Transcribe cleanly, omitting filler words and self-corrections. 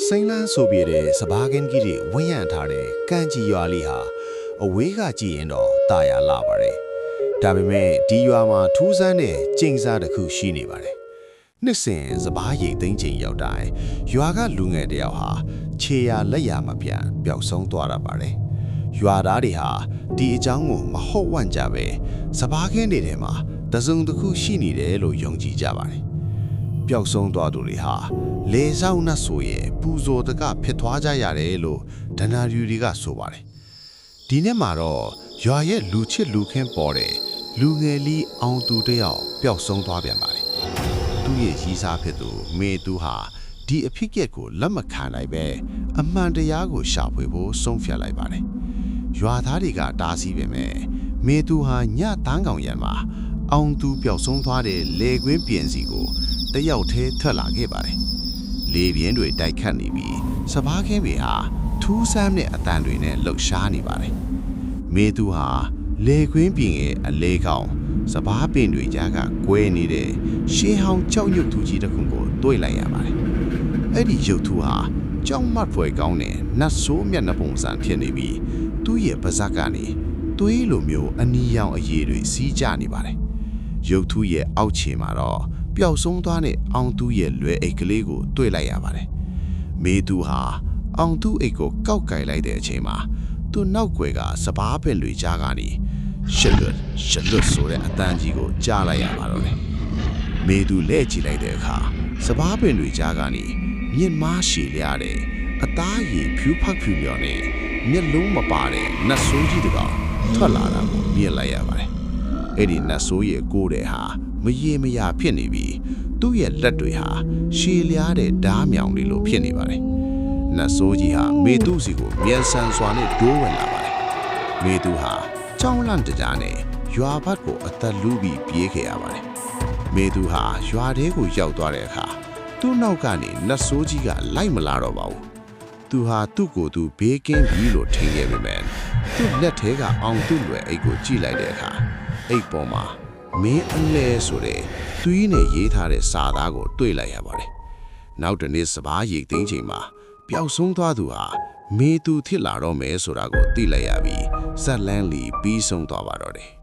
စိန်လန်းဆိုပြတဲ့စဘာကင်းကြီးတွေဝန်းရံထားတဲ့ကန့်ကြီးရွာလေးဟာအဝေးကကြည့်ရင်တော့တာယာလာပါတယ်။ဒါပေမဲ့ဒီရွာမှာထူးဆန်းတဲ့ကျင်းစားတစ်ခုရှိနေပါတယ်။နှစ်စဉ်စဘာရိတ်သိမ်းချိန်ရောက်တိုင်းရွာကလူငယ်တယောက်ဟာခြေရာလက်ရာမပြန်ပျောက်ဆုံးသွားတာပါတယ်။ရွာသားတွေဟာဒီအကြောင်းကိုမဟုတ်ဝန့်ကြပဲစဘာကင်းတွေထဲမှာတစုံတစ်ခုရှိနေတယ်လို့ယုံကြည်ကြပါတယ်။ပျောက်ဆုံးသွားသူတွေဟာလေဆောင်နှဆိုရဲ့ပူဇော်တကဖြစ်သွားကြရတယ်လို့ဒဏ္ဍာရီတွေကဆိုပါတယ်။ဒီနေ့မှာတော့ရွာရဲ့လူချစ်လူခင်းပေါ်တဲ့လူငယ်လေးအောင်သူတယောက်ပျောက်ဆုံးသွားပြန်ပါတယ်။သူ့ရဲ့ရီးစားဖြစ်သူမေသူဟာဒီအဖြစ်အပျက်ကိုလက်မခံနိုင်ပဲအမှန်တရားကိုရှာဖွေဖို့ဆုံးဖြတ်လိုက်ပါတယ်။ရွာသားတွေကတားဆီးပေမဲ့မေသူဟာညတန်းကောင်ရံမှာအောင်သူပျောက်ဆုံးသွားတဲ့လေကွင်းပြင်စီကိုတယောက်တည်းထွက်လာခဲ့ပါတယ်။လေပြင်းတွေတိုက်ခတ်နေပြီးစဘာခင်းတွေဟာထူးဆန်းတဲ့အတန်တွေနဲ့လှုပ်ရှားနေပါတယ်။မေသူဟာလေကွင်းပြင်ရဲ့အလေကောင်စဘာပင်တွေကြားကကွဲနေတဲ့ရှေးဟောင်းကြောက်ရွံ့သူကြီးတစ်ခုကိုတွေ့လိုက်ရပါတယ်။အဲ့ဒီရုပ်ထုဟာကြောက်မတ်ဖွယ်ကောင်းတဲ့နတ်ဆိုးမျက်နှာပုံစံဖြစ်နေပြီးသူ့ရဲ့ပါးစပ်ကနေသွေးလိုမျိုးအနီရောင်အရည်တွေစီးကျနေပါတယ်။ရုပ်ထုရဲ့အောက်ခြေမှာတော့ပျောက်ဆုံးသွားတဲ့အောင်သူရဲ့လွယ်အိတ်ကလေးကိုတွေ့လိုက်ရပါတယ်။မေသူဟာအောင်သူအိတ်ကိုကောက်ကင်လိုက်တဲ့အချိန်မှာသူ့နောက်ွယ်ကစဘာပင်တွေကြားကနေရှလွတ်ဆိုတဲ့အတန်းကြီးကိုကြားလိုက်ရပါတော့တယ်။မေသူလဲကြည့်လိုက်တဲ့အခါစဘာပင်တွေကြားကနေမြင့်မားရှည်လျားတဲ့အသားရည်ဖြူဖောက်ဖြူမြော်နဲ့မျက်လုံးမပါတဲ့နတ်ဆိုးကြီးတစ်ကောင်ထွက်လာတာကိုမြင်လိုက်ရပါတယ်။အဲ့ဒီနတ်ဆိုးရဲ့ကိုယ်တဲ့ဟာမရေမရာဖြစ်နေပြီးသူ့ရဲ့လက်တွေဟာရှည်လျားတဲ့ဓားမြောင်တွေလိုဖြစ်နေပါတယ်။နတ်ဆိုးကြီးဟာမေသူစီကိုမြန်ဆန်စွာနဲ့ဒိုးဝင်လာပါတယ်။မေသူဟာကြောင်းလန့်တကြားနဲ့ရွာဘက်ကိုအသက်လူးပြီးပြေးခဲ့ရပါတယ်။မေသူဟာရွာထဲကိုရောက်သွားတဲ့အခါသူ့နောက်ကနေနတ်ဆိုးကြီးကလိုက်မလာတော့ပါဘူး။သူဟာသူ့ကိုယ်သူဘေးကင်းပြီလို့ထင်ခဲ့ပေမဲ့သူ့လက်ထဲကအောင်သူ့လွယ်အိတ်ကိုကြည့်လိုက်တဲ့အခါအိတ်ပေါ်မှာမင်းအလဲဆိုတဲ့သွေးနဲ့ရေးထားတဲ့စာသားကိုတွေ့လိုက်ရပါတယ်။နောက်တနေ့စဘာရိတ်သိမ်းချိန်မှာပျောက်ဆုံးသွားသူဟာမေသူဖြစ်လာတော့မယ်ဆိုတာကိုသိလိုက်ရပြီးဇက်လန်းလီပြီးဆုံးသွားပါတော့တယ်။